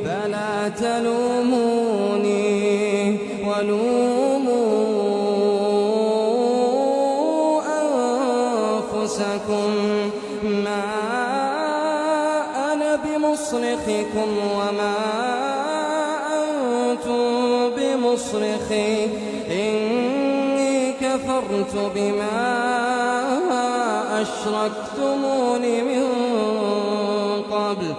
فلا تلوموني ولوموا أنفسكم ما أنا بمصرخكم وما أنتم بمصرخي إني كفرت بما أشركتمون من قبل